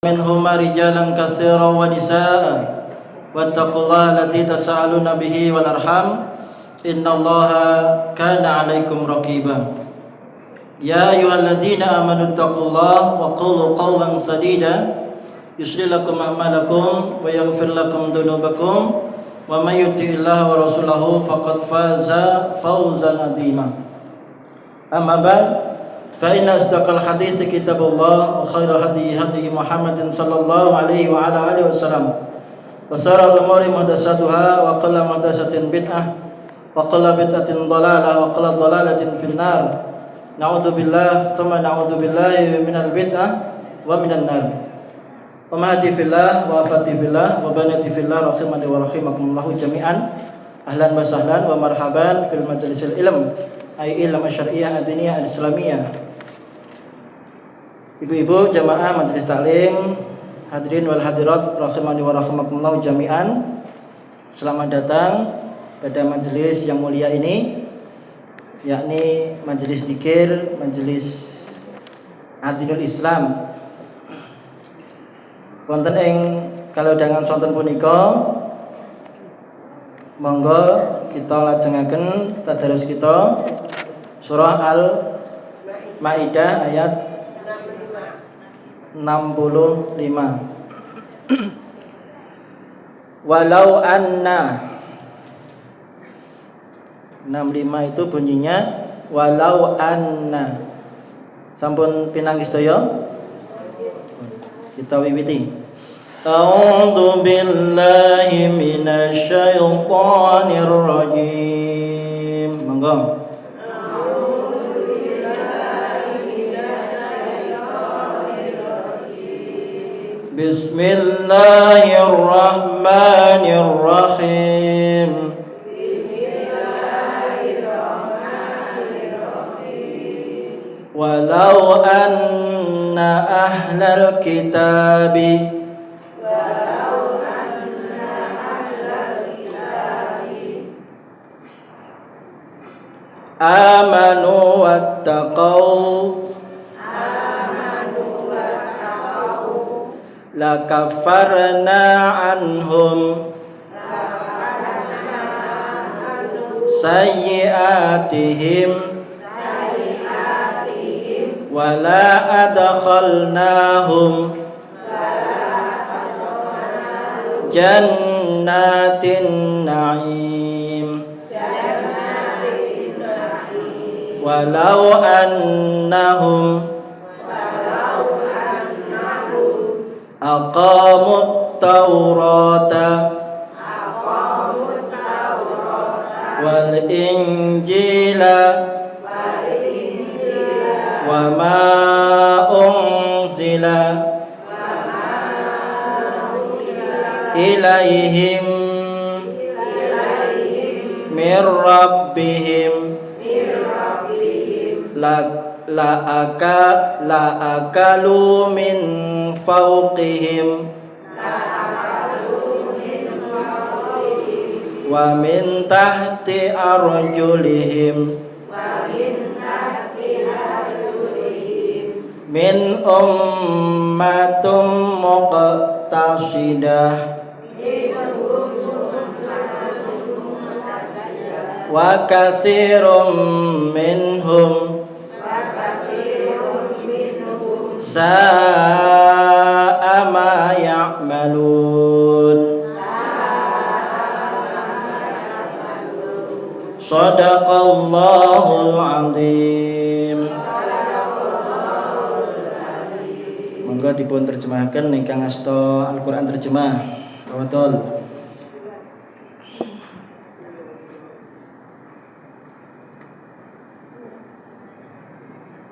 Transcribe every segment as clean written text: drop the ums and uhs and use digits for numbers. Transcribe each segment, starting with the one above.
منهما رجالا كثيرا ونساء واتقوا الله الذي تساءلون به والأرحام إن الله كان عليكم رقيبا يا أيها الذين آمنوا اتقوا الله وقولوا قولا سديدا يصلح لكم أعمالكم ويغفر لكم ذنوبكم ومن يطع الله ورسوله فقد فاز فوزا عظيما أما بعد فإن أصدق الحديث كتاب الله وخير الهدي هدي محمد صلى الله عليه وعلى آله وسلم وشر الأمور محدثاتها وكل محدثة بدعة وكل بدعة ضلالة وكل ضلالة في النار نعوذ بالله ثم نعوذ بالله من البدعة ومن النار ومهدي في الله وأفتي في الله وبناتي في الله رحمني ورحمكم الله جميعا أهلا وسهلا ومرحبا في المجلس العلم أي ilmu syariah adiniyah al-islamiyah. Ibu-ibu jamaah majelis taklim, hadirin wal hadirat rahimani wa rahimakumullah jami'an. Selamat datang pada majelis yang mulia ini, yakni majelis zikir, majelis Adinul Islam. Wonten ing kalau dengan sonten punika monggo kita lajengaken tadarus kita surah Al-Maidah ayat 65. Walau anna 65 itu bunyinya walau anna. Sampun pinanggih sedaya? Kita wiwiti. A'udzu billahi minasy syaithanir rajim. Monggo. Bismillahirrahmanirrahim. Walau anna ahlal kitabi amanu wattaqau lakafarna anhum sayyi'atihim wala adkhalnahum jannatin na'im walau annahum aqamut taurata wal injila wa ma unzila ilaihim min rabbihim la akalu min fawqihim wa min tahti arjulihim min ummatum muqtasidah wa katsirum minhum sa'a ma ya'malun. Shadaqallahul azim. Monggo dipun terjemahkan ingkang asta Al-Qur'an terjemah. Tafadhol.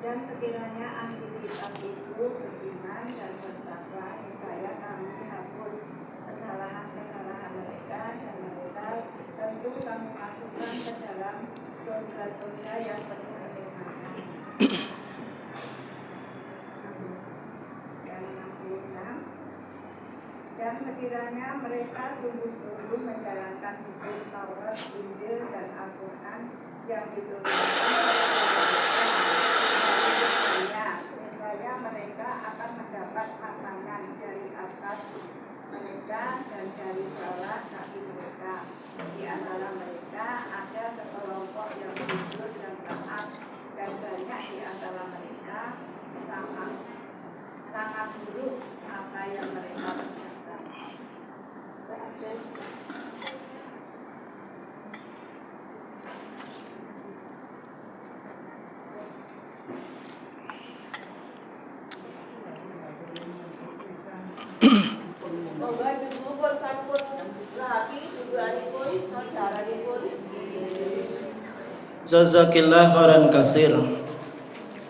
Dan sekiranya ahli kitab itu beriman dan bertakwa, niscaya kami hapus kesalahan-kesalahan mereka dan mereka tentu kami masukkan ke dalam surga-surga yang penuh kenikmatan. Yang 66. Dan sekiranya mereka sungguh-sungguh menjalankan hukum Taurat, Injil dan Al-Quran yang diturunkan saya mereka akan mendapat makanan dan dan cari salah bagi mereka. Di antara mereka ada sekelompok yang jujur dan taat, dan banyak di antara mereka sangat buruk apa yang mereka kerjakan. Moga dibubur sampun lagi tujuanipun saudaranya. Jazakillah khairan katsir.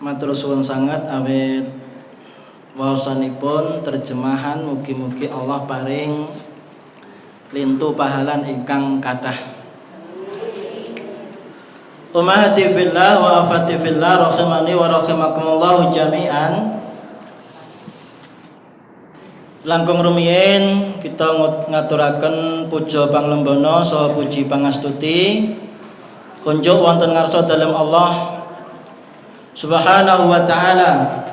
Matur suwun sangat awit waosanipun terjemahan mugi-mugi Allah paring lintu pahalan ingkang kathah. Ummati fillah wa afati fillah rahimani wa rahimakumullah jami'an. Langkung rumiyin kita ngaturaken puja panglembana saha puji pangastuti kunjuk wonten ngarsa dalem Allah Subhanahu wa taala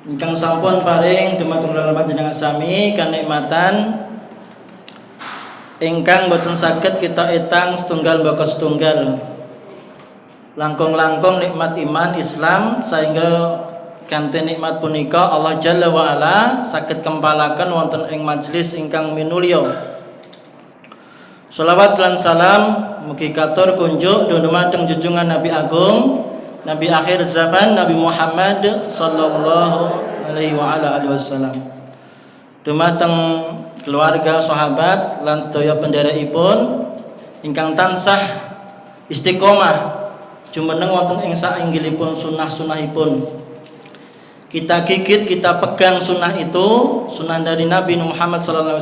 ingkang sampun paring dumateng panjenengan sami kanikmatan ingkang boten saged kita etang setunggal baka setunggal. Langkung-langkung nikmat iman Islam sehingga kanthi nikmat punika Allah Jalla wa Ala saged kempalaken wonten ing majelis ingkang minulya. Shalawat lan salam mugi katur kunjuk dumateng junjungan Nabi Agung, Nabi akhir zaman Nabi Muhammad sallallahu alaihi wa ala alihi wasallam. Dumateng keluarga sahabat lan sedaya pendherekipun ingkang tansah istiqomah jumeneng wonten ing sainggilipun sunah-sunahipun. Kita gigit, kita pegang sunnah itu, sunnah dari Nabi Muhammad SAW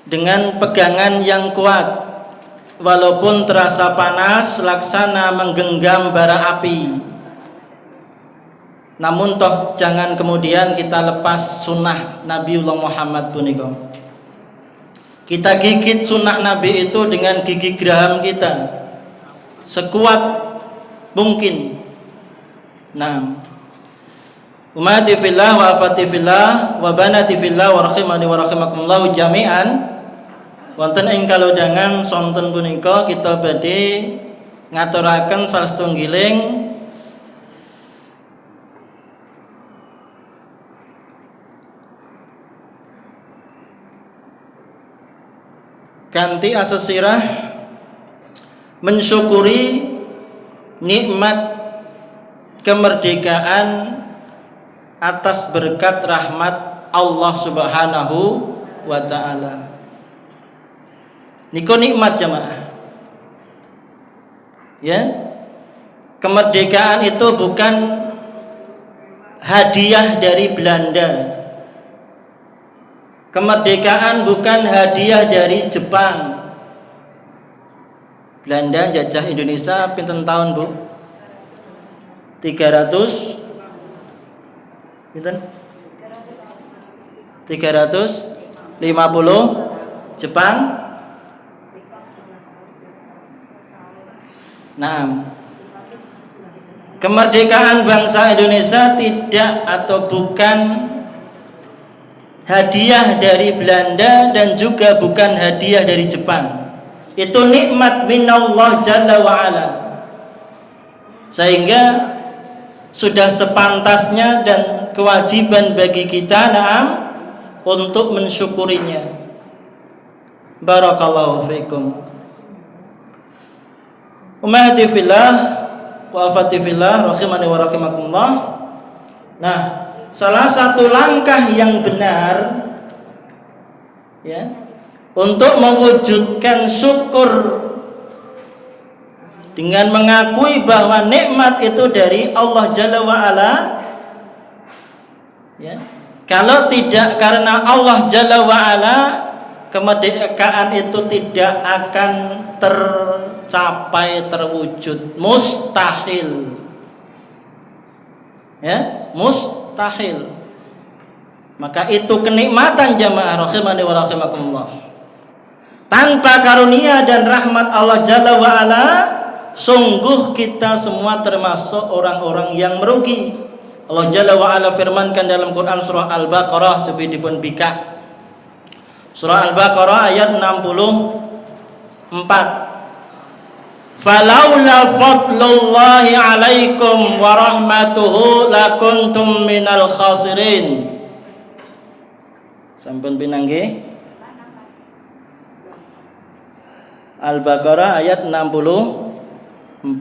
dengan pegangan yang kuat, walaupun terasa panas, laksana menggenggam bara api. Namun toh jangan kemudian kita lepas sunnah Nabiullah Muhammad punika. Kita gigit sunnah Nabi itu dengan gigi geraham kita, sekuat mungkin. Nah, ummati fillah wa afati fillah wa banati fillah wa rahimani wa rahimakumullah jami'an. Wonten ing kalodhangan sonten punika kita badhe ngaturaken salah setunggiling kanthi asesirah mensyukuri nikmat kemerdekaan atas berkat rahmat Allah Subhanahu wa taala. Niku nikmat jemaah. Ya. Kemerdekaan itu bukan hadiah dari Belanda. Kemerdekaan bukan hadiah dari Jepang. Belanda jajah Indonesia pinten tahun, Bu? 300 pinten? 350. Jepang? Nah, kemerdekaan bangsa Indonesia tidak atau bukan hadiah dari Belanda dan juga bukan hadiah dari Jepang. Itu nikmat minallah Jalla wa Ala. Sehingga sudah sepantasnya dan kewajiban bagi kita untuk mensyukurinya. Barakallahu fiikum. Ummati fillah wa afati fillah rahimani wa rahimakumullah. Nah, salah satu langkah yang benar ya untuk mewujudkan syukur dengan mengakui bahwa nikmat itu dari Allah Jalla wa Ala ya. Kalau tidak karena Allah Jalla wa Ala, kemerdekaan itu tidak akan tercapai, terwujud, mustahil. Ya, mustahil. Maka itu kenikmatan jamaah rahimani wa rahimakumullah. Tanpa karunia dan rahmat Allah Jalla wa Ala, sungguh kita semua termasuk orang-orang yang merugi. Allah Jalla wa Ala firmankan dalam Quran surah Al-Baqarah coba dipun bika. Surah Al-Baqarah ayat 64. Falaula fadlullahi alaikum wa rahmatuhu lakuntum minal khasirin. Sampun pinanggih? Al-Baqarah ayat 64.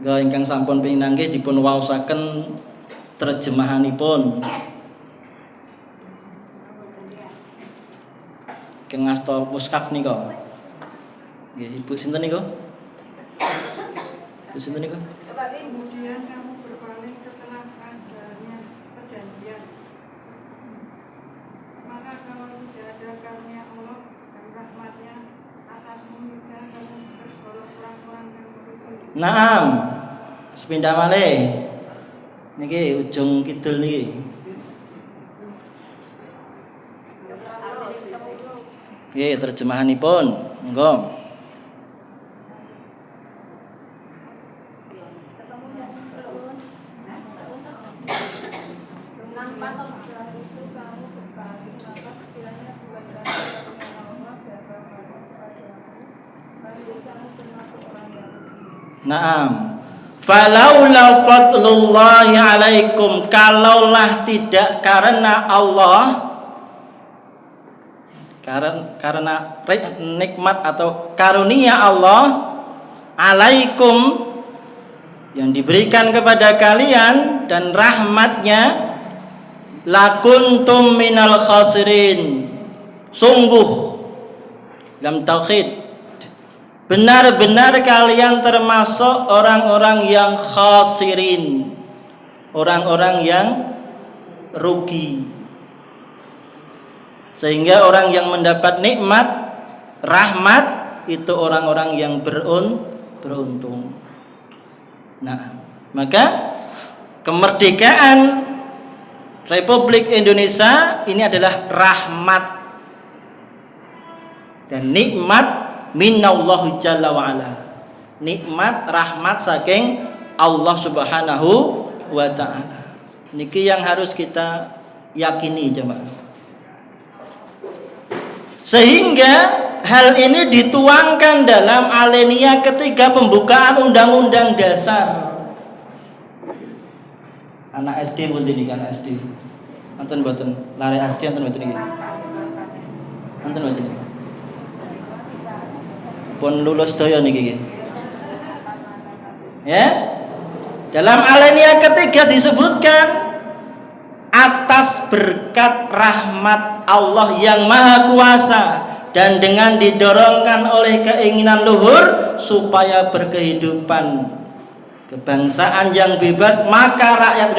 Ga ingkang sampun pinanggih dipun waosaken terjemahanipun. Keng ngasta mushaf nika. Nggih, Ibu sinten niku? Ibu sinten niku? Kemudian kamu berpaling setelah adanya perjanjian. Maka kalau tidak ada karunia Allah dan rahmatnya atasmu niscaya kamu tergolong orang-orang yang merugi. Naam. Sepindah malih. Niki ujung kidul niki. Nggih, terjemahanipun. Monggo. Naam. Falaula fadlullahi alaikum, kalaulah tidak karena Allah, karena nikmat atau karunia Allah alaikum yang diberikan kepada kalian dan rahmatnya, lakuntum minal khasirin, sungguh dalam tauhid benar-benar kalian termasuk orang-orang yang khasirin, orang-orang yang rugi. Sehingga orang yang mendapat nikmat, rahmat, itu orang-orang yang beruntung. Nah, maka kemerdekaan Republik Indonesia ini adalah rahmat dan nikmat minallahu jalla wa ala. Nikmat rahmat saking Allah Subhanahu wa taala. Niki yang harus kita yakini jemaah. Sehingga hal ini dituangkan dalam alinea ketiga pembukaan Undang-Undang Dasar. Anak SD pun ini, anak SD. Anten mboten, lare SD anten mboten iki. Anten mboten iki. Pun lulus daya niki. Ya? Dalam alinea ketiga disebutkan atas berkat rahmat Allah yang Maha Kuasa dan dengan didorongkan oleh keinginan luhur supaya berkehidupan kebangsaan yang bebas, maka rakyat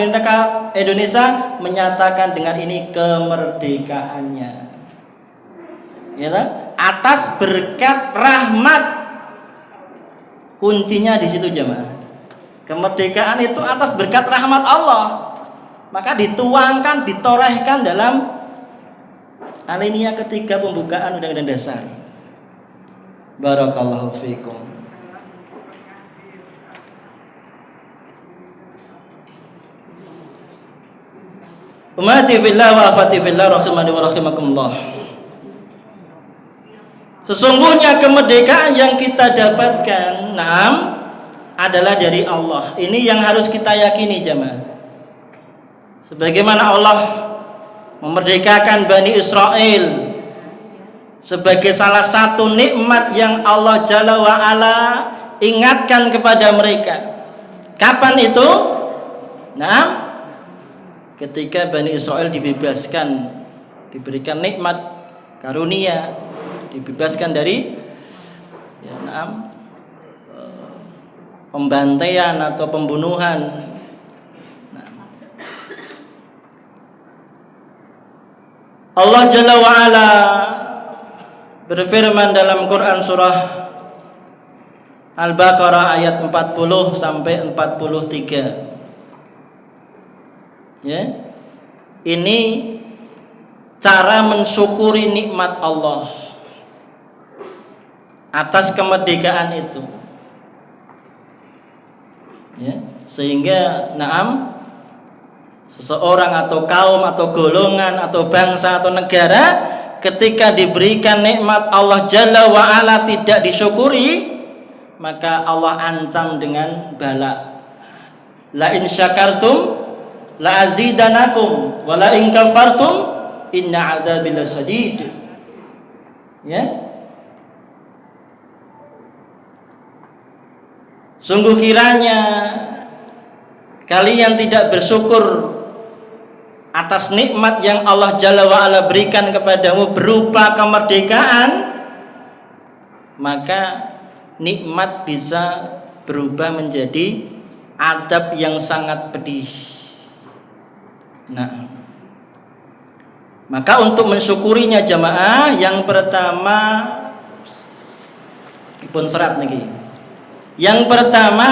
Indonesia menyatakan dengan ini kemerdekaannya. Ya, atas berkat rahmat, kuncinya di situ jemaah. Kemerdekaan itu atas berkat rahmat Allah, maka dituangkan, ditorehkan dalam alinea ketiga pembukaan Undang-Undang Dasar. Barakallahu fiikum. Ummati fillah wa afati fillah rahimani wa rahimakumullah. Sesungguhnya kemerdekaan yang kita dapatkan, adalah dari Allah. Ini yang harus kita yakini jemaah. Sebagaimana Allah memerdekakan Bani Israel sebagai salah satu nikmat yang Allah Jalla wa Ala ingatkan kepada mereka. Kapan itu? Ketika Bani Israel dibebaskan, diberikan nikmat karunia, dibebaskan dari pembantaian atau pembunuhan. Allah Jalla wa Ala berfirman dalam Quran surah Al-Baqarah ayat 40 sampai 43. Ya. Ini cara mensyukuri nikmat Allah atas kemerdekaan itu. Ya, sehingga Seseorang atau kaum atau golongan atau bangsa atau negara ketika diberikan nikmat Allah Jalla wa Ala tidak disyukuri, maka Allah ancam dengan bala. La in syakartum la azidanakum wa la in kafartum inna adzabi lasyadid. Ya. Sungguh kiranya kalian tidak bersyukur atas nikmat yang Allah Jalla wa Ala berikan kepadamu berupa kemerdekaan, maka nikmat bisa berubah menjadi adab yang sangat pedih. Nah, maka untuk mensyukurinya jamaah, yang pertama pun serat lagi. Yang pertama,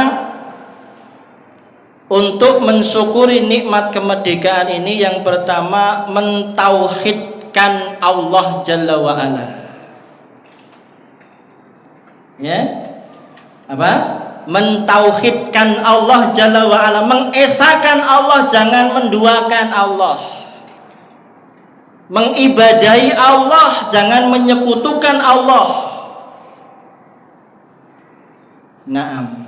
untuk mensyukuri nikmat kemerdekaan ini, yang pertama mentauhidkan Allah Jalla wa Ala. Ya. Apa? Mentauhidkan Allah Jalla wa Ala, mengesahkan Allah, jangan menduakan Allah. Mengibadahi Allah, jangan menyekutukan Allah. Naam.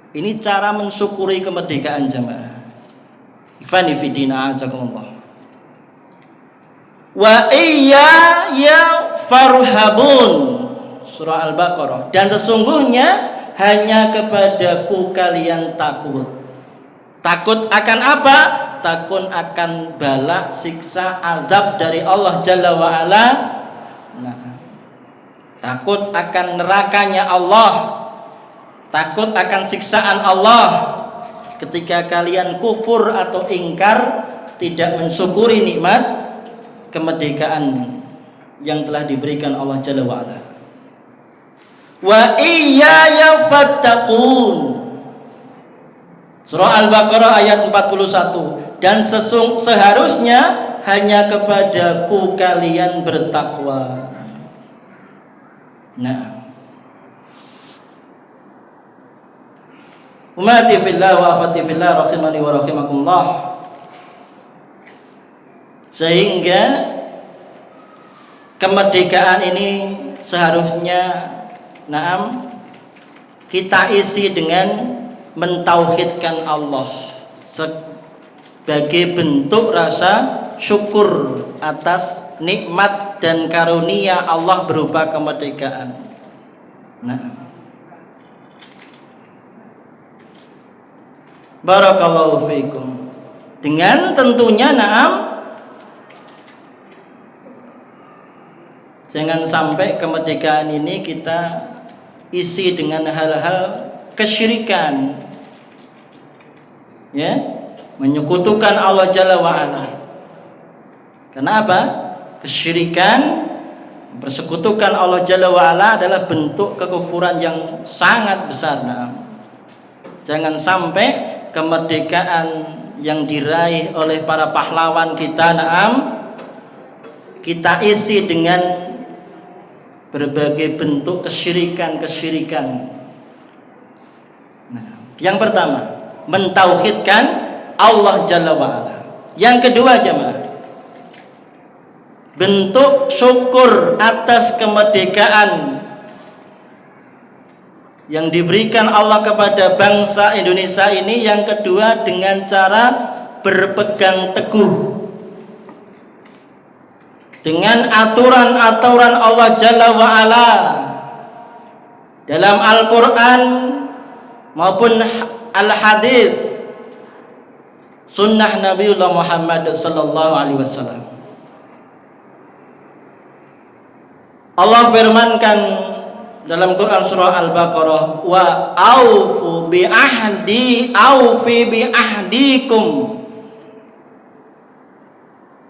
Ini cara mensyukuri kemerdekaan jamaah. Ikhwani fi din a'azakumullah. Wa iyya ya farhabun. Surah Al-Baqarah. Dan sesungguhnya hanya kepadaku kalian takut. Takut akan apa? Takut akan bala, siksa, azab dari Allah Jalla wa Ala. Nah, takut akan nerakanya Allah. Takut akan siksaan Allah ketika kalian kufur atau ingkar, tidak mensyukuri nikmat kemerdekaan yang telah diberikan Allah Jalla wa Ala. Wa iyaya fattaqun. Surah Al-Baqarah ayat 41. Dan seharusnya hanya kepadaku kalian bertakwa. Nah, umati fillah wa afati fillah rahimani wa rahimakumullah. Sehingga kemerdekaan ini seharusnya kita isi dengan mentauhidkan Allah sebagai bentuk rasa syukur atas nikmat dan karunia Allah berupa kemerdekaan. Nah, barakallahu fiikum. Dengan tentunya jangan sampai kemerdekaan ini kita isi dengan hal-hal kesyirikan, ya, menyekutukan Allah Jalla wa Ala. Kenapa? Kesyirikan, persekutukan Allah Jalla wa Ala adalah bentuk kekufuran yang sangat besar. Jangan sampai kemerdekaan yang diraih oleh para pahlawan kita kita isi dengan berbagai bentuk kesyirikan. Nah, yang pertama, mentauhidkan Allah Jalla wa Ala. Yang kedua jemaah, bentuk syukur atas kemerdekaan yang diberikan Allah kepada bangsa Indonesia ini. Yang kedua, dengan cara berpegang teguh dengan aturan-aturan Allah Jalla wa Ala dalam Al-Quran maupun Al-Hadis, sunnah Nabiullah Muhammad sallallahu alaihi wasallam. Allah firmankan dalam Quran surah Al-Baqarah, wa aufu bi ahdi aufi bi ahdikum.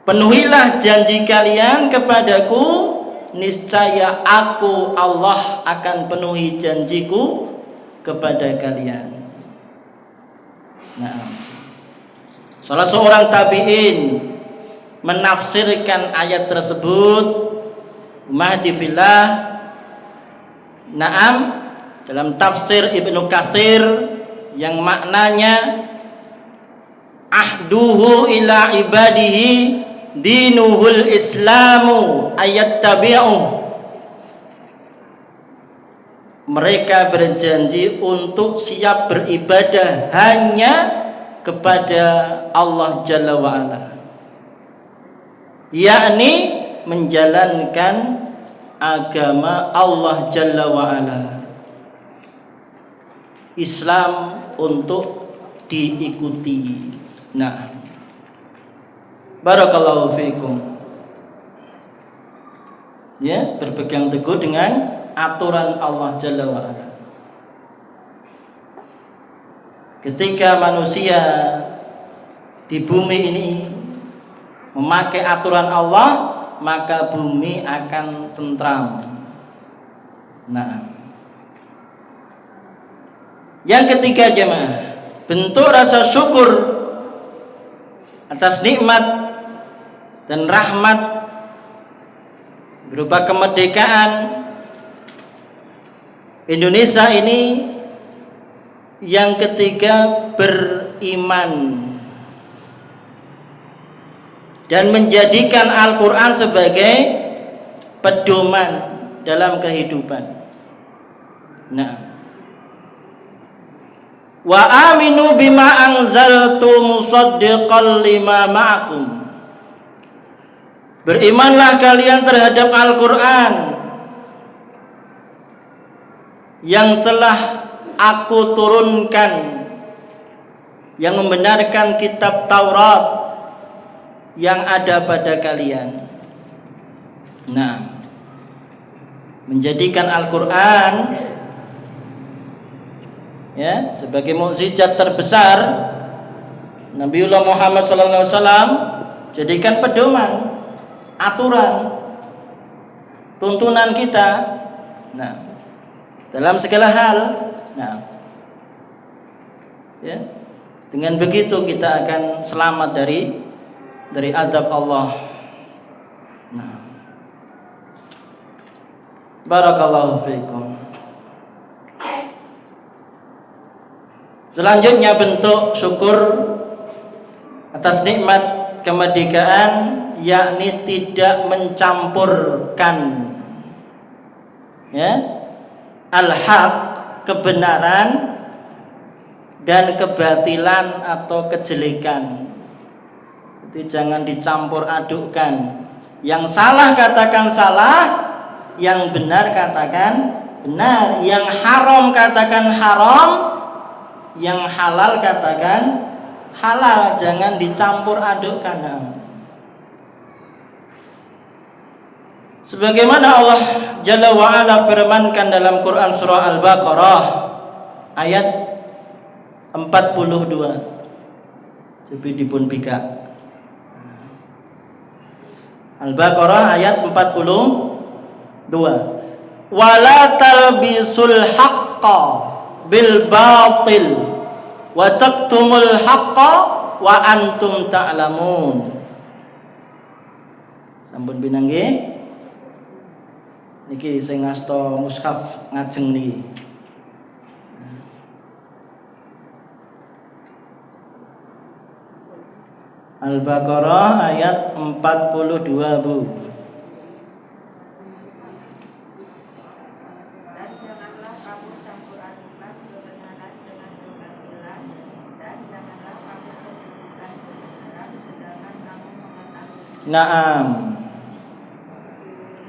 Penuhilah janji kalian kepadaku, niscaya aku Allah akan penuhi janjiku kepada kalian. Nah, salah seorang tabi'in menafsirkan ayat tersebut, umati fillah, dalam tafsir Ibnu Katsir yang maknanya ahduhu ila ibadihi dinuhul islamu ayattabi'u. Mereka berjanji untuk siap beribadah hanya kepada Allah Jalla wa'ala, yakni menjalankan agama Allah Jalla wa'ala, Islam untuk diikuti. Nah, barakallahu fiikum. Ya, berpegang teguh dengan aturan Allah Jalla wa'ala. Ketika manusia di bumi ini memakai aturan Allah, maka bumi akan tentram. Nah, yang ketiga jemaah, bentuk rasa syukur atas nikmat dan rahmat berupa kemerdekaan Indonesia ini. Yang ketiga, beriman dan menjadikan Al-Quran sebagai pedoman dalam kehidupan. Nah, wa aminu bima anzaltu musaddiqan lima ma'akum. Berimanlah kalian terhadap Al-Quran yang telah aku turunkan, yang membenarkan kitab Taurat yang ada pada kalian. Nah, menjadikan Al-Quran ya sebagai mukjizat terbesar Nabiullah Muhammad SAW, jadikan pedoman, aturan, tuntunan kita. Nah, dalam segala hal. Nah, ya, dengan begitu kita akan selamat dari azab Allah. Nah, barakallahu fiikum. Selanjutnya, bentuk syukur atas nikmat kemerdekaan, yakni tidak mencampurkan ya al-haq, kebenaran, dan kebatilan atau kejelekan. Jadi jangan dicampur adukkan. Yang salah katakan salah, yang benar katakan benar, yang haram katakan haram, yang halal katakan halal. Jangan dicampur adukkan. Sebagaimana Allah Jalla wa'ala firmankan dalam Quran surah Al-Baqarah ayat 42. Jadi dipun bika. Al-Baqarah ayat 42. Wala talbisul haqqa bil batil wa taktumul haqqa wa antum ta'lamun. Sampun binangge niki sing ngasta mushaf ngajeng niki. Al-Baqarah ayat 42, Bu. Dan janganlah kamu campur adukan kebenaran dengan kebatilan, dan janganlah kamu sembunyikan kebenaran sedangkan kamu mengetahui. Naam.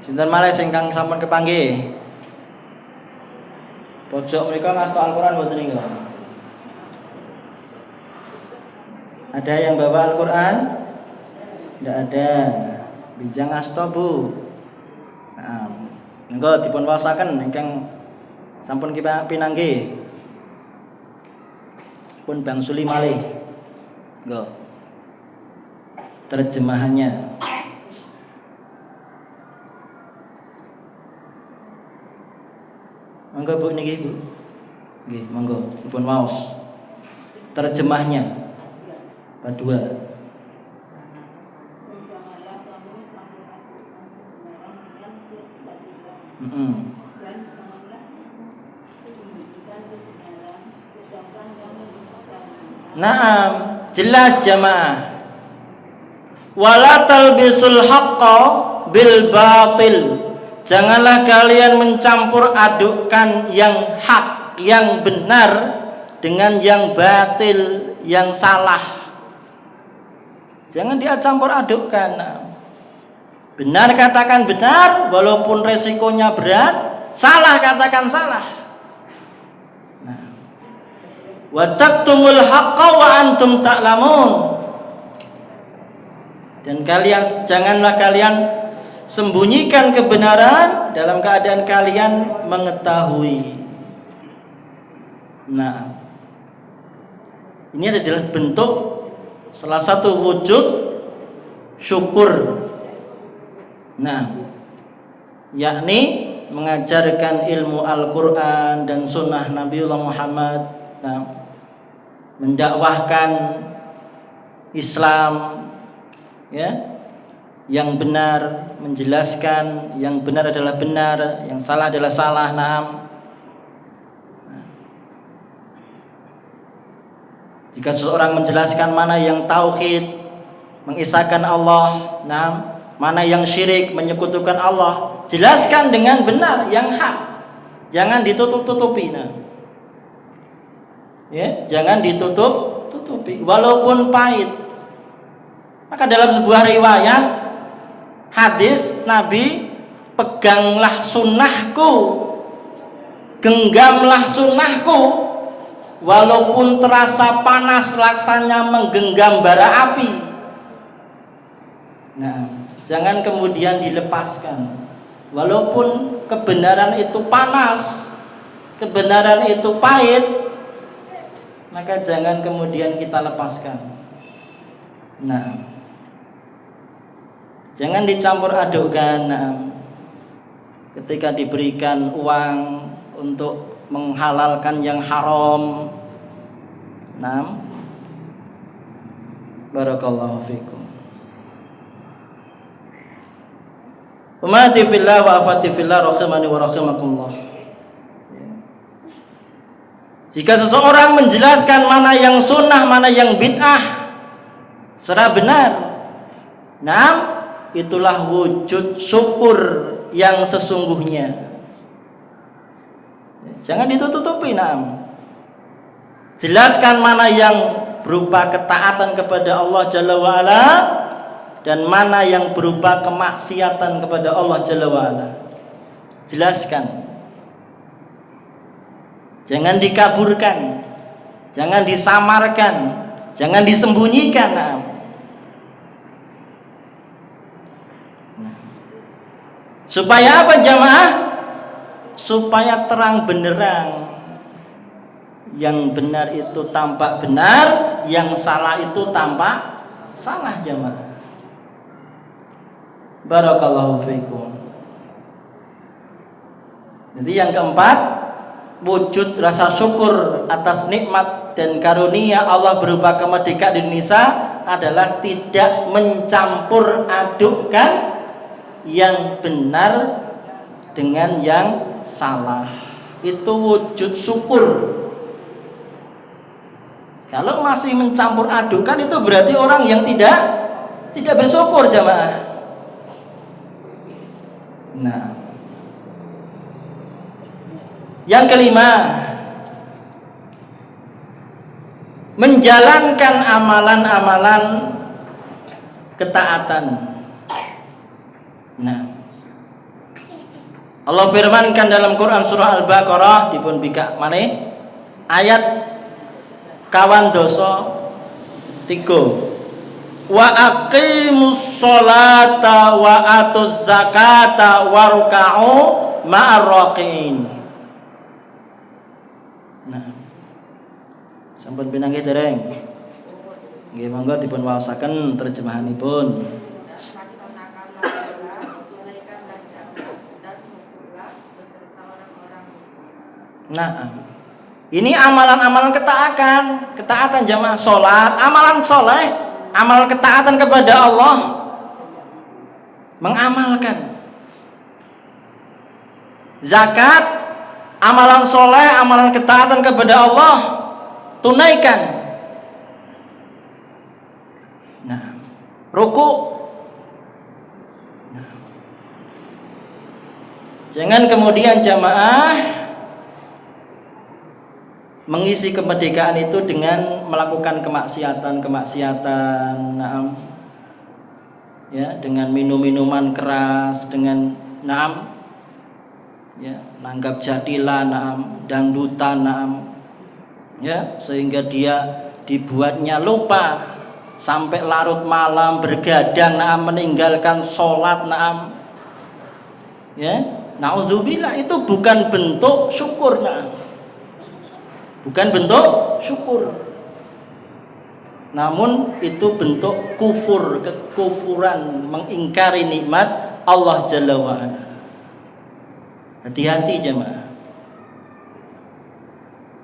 Sinten malih sing kang sampun kepanggih? Pojok mriku ngasta Al-Qur'an mboten niku? Ada yang bawa Al-Qur'an? Tidak ada. Bijang ngasta, Bu. Nah, monggo dipun waosaken ingkang sampun pinanggih. Pun Bang Suli malih. Monggo. Terjemahannya. Monggo Bu niki, Bu. Nggih, monggo dipun waos. Terjemahnya. Kedua. Naam, Jelas jamaah. Wala talbisul haqqa bil batil. Janganlah kalian mencampur adukkan yang hak, yang benar dengan yang batil, yang salah. Jangan dia campur adukkan. Benar katakan benar walaupun resikonya berat, salah katakan salah. Wa taktumul haqqa wa antum ta'lamun. Dan janganlah kalian sembunyikan kebenaran dalam keadaan kalian mengetahui. Nah, ini adalah bentuk salah satu wujud syukur. Nah, yakni mengajarkan ilmu Al-Quran dan sunnah Nabiullah Muhammad. Nah, mendakwahkan Islam, ya, yang benar, menjelaskan yang benar adalah benar, yang salah adalah salah. Jika seseorang menjelaskan mana yang tauhid, mengisahkan Allah, mana yang syirik, menyekutukan Allah, jelaskan dengan benar yang hak. Jangan ditutup-tutupi. Ya, jangan ditutup-tutupi walaupun pahit. Maka dalam sebuah riwayat hadis Nabi, peganglah sunnahku, genggamlah sunnahku, walaupun terasa panas laksanya menggenggam bara api. Nah, jangan kemudian dilepaskan. Walaupun kebenaran itu panas, kebenaran itu pahit, maka jangan kemudian kita lepaskan. Nah, jangan dicampur adukkan. Ketika diberikan uang untuk menghalalkan yang haram. Barakallahu fikum. Umati fillah wa afati fillah rahimani wa rahimakumullah. Jika seseorang menjelaskan mana yang sunnah, mana yang bid'ah secara benar, itulah wujud syukur yang sesungguhnya. Jangan ditutupi. Jelaskan mana yang berupa ketaatan kepada Allah Jalla wa'ala dan mana yang berupa kemaksiatan kepada Allah Jalla wa'ala. Jelaskan. Jangan dikaburkan, jangan disamarkan, jangan disembunyikan. Supaya apa jamaah? Supaya terang benderang. Yang benar itu tampak benar, yang salah itu tampak salah jamaah. Barakallahu fikum. Jadi yang keempat, wujud rasa syukur atas nikmat dan karunia Allah berupa kemerdekaan Indonesia adalah tidak mencampur adukkan yang benar dengan yang salah. Itu wujud syukur. Kalau masih mencampur adukkan, itu berarti orang yang tidak bersyukur jamaah. Nah, yang kelima, menjalankan amalan-amalan ketaatan. Nah, Allah firmankan dalam Quran surah Al-Baqarah dipun bika maneh ayat kawan dosa 3. Wa aqimus sholata wa atuz zakata warka'u ma'ar raqiin. Nah, sampun pinanggih dereng? Nggih monggo dipun waosaken terjemahanipun. Nah, ini amalan-amalan ketaatan jamaah, salat, amalan soleh, amalan ketaatan kepada Allah, mengamalkan. Zakat, amalan soleh, amalan ketaatan kepada Allah, tunaikan. Nah, ruku. Nah, jangan kemudian jamaah mengisi kemerdekaan itu dengan melakukan kemaksiatan, naam, ya, dengan minum-minuman keras, dengan naam, ya, nanggap jadilah, naam, dangdutan, naam, ya, sehingga dia dibuatnya lupa sampai larut malam bergadang, naam, meninggalkan sholat, naam, ya, naudzubillah, itu bukan bentuk syukur, naam, bukan bentuk syukur, namun itu bentuk kufur, kekufuran, mengingkari nikmat Allah Jalla wa'ala. Hati-hati jemaah.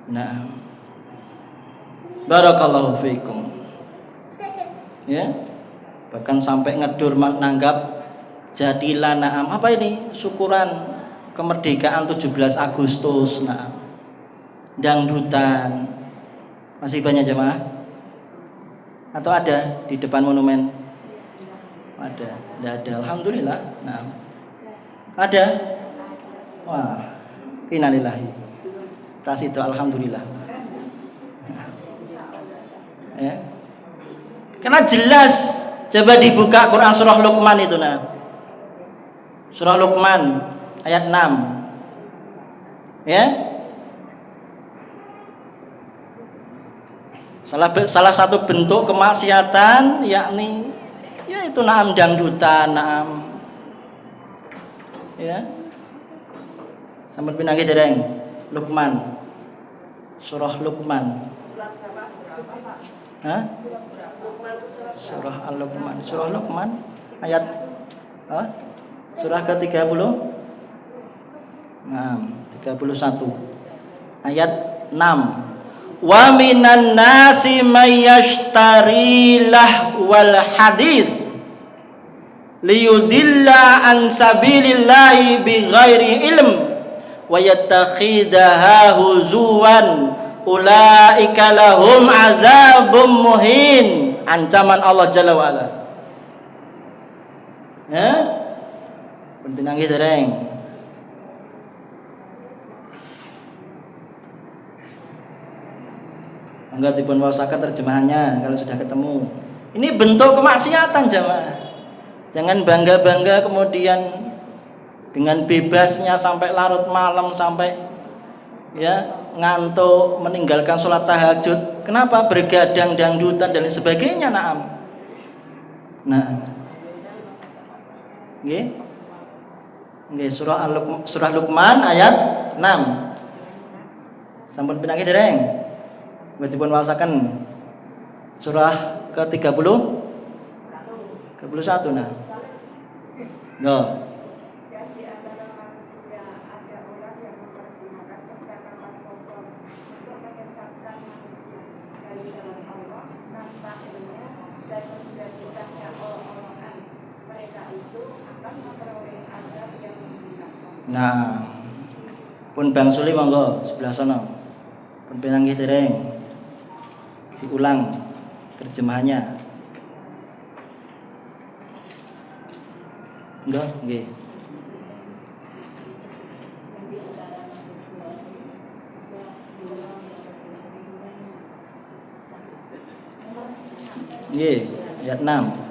Nah, barakallahu fiikum. Ya, bahkan sampai ngedur nanggap jadilah, naam, apa ini, syukuran kemerdekaan 17 Agustus, naam, dangdutan. Masih banyak jemaah? Atau ada di depan monumen? Ada, tidak ada. Alhamdulillah. Nah, ada. Wah, innalillahi. Rasidu alhamdulillah. Ya. Karena jelas, coba dibuka Quran surah Luqman itu, nah. Surah Luqman ayat 6. Ya. Salah satu bentuk kemaksiatan yakni yaitu naam dangdutan, naam, ya. Sampai pinangi dereng Luqman. Surah Luqman. Hah? Surah Al-Luqman. Surah Luqman ayat surah ke-30. Nah, 31. Ayat 6. Wa minan nasi may yashtari lahwal hadits liyudilla an sabilillahi bighairi ilm wa yattakhidaha huzuwan ulaika lahum azabum muhin. Ancaman Allah Jalla wa ala. Ya? Pun pinanggih dereng. Enggak dipun wasakan terjemahannya kalau sudah ketemu. Ini bentuk kemaksiatan jemaah. Jangan bangga-bangga kemudian dengan bebasnya sampai larut malam, sampai ya ngantuk, meninggalkan sholat tahajud. Kenapa? Bergadang, dangdutan dan sebagainya, naam. Nah, nggih, surah Luqman ayat 6. Sampun pinanggih dereng. Dipun wasaken surah ke-30 31, nah. Go. Nah, pun Bang Suli monggo sebelah sana. Pun pinanggih dereng. Diulang terjemahannya. Enggak, nggih. Nggih, ayat 6.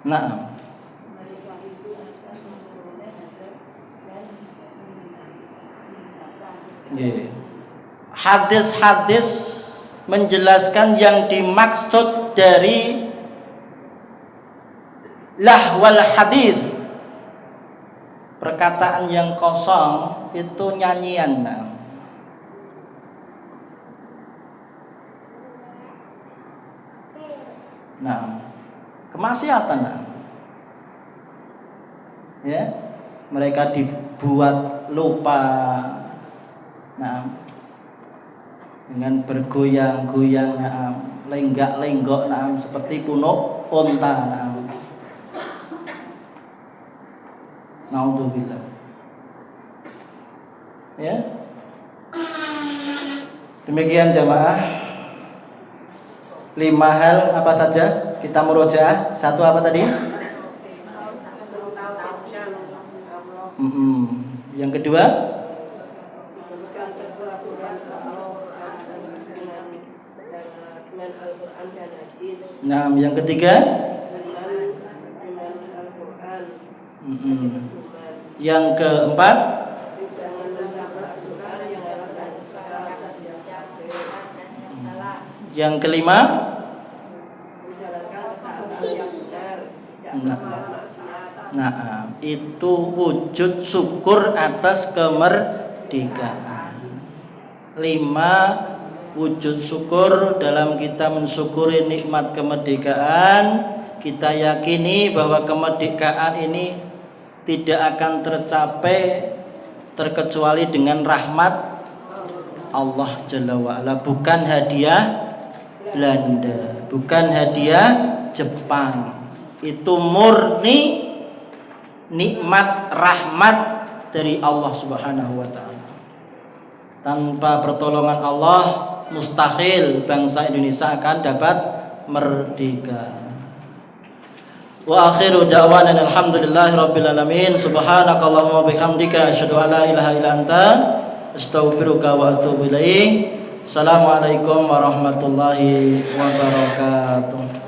Nah, hadis-hadis menjelaskan yang dimaksud dari lahwal hadis, perkataan yang kosong, itu nyanyian. Nah, kemaksiatan, ya, mereka dibuat lupa, nah, dengan bergoyang-goyang, nah, lenggak-lenggok, nah, seperti kunuk unta. Naudzubillah. Ya. Demikian jamaah. 5 hal apa saja kita murojaah. 1 apa tadi? Yang kedua? Nah, yang ketiga? Yang keempat? Yang kelima? Nah, itu wujud syukur atas kemerdekaan. 5 wujud syukur dalam kita mensyukuri nikmat kemerdekaan. Kita yakini bahwa kemerdekaan ini tidak akan tercapai terkecuali dengan rahmat Allah Jalla wa'ala. Bukan hadiah Belanda, bukan hadiah Jepang. Itu murni nikmat rahmat dari Allah Subhanahu wa taala. Tanpa pertolongan Allah mustahil bangsa Indonesia akan dapat merdeka. Wa akhiru da'wana alhamdulillahirabbil alamin. Subhanakallahumma bihamdika asyhadu an la ilaha illa anta astaghfiruka wa atubu ilaik. Assalamualaikum warahmatullahi wabarakatuh.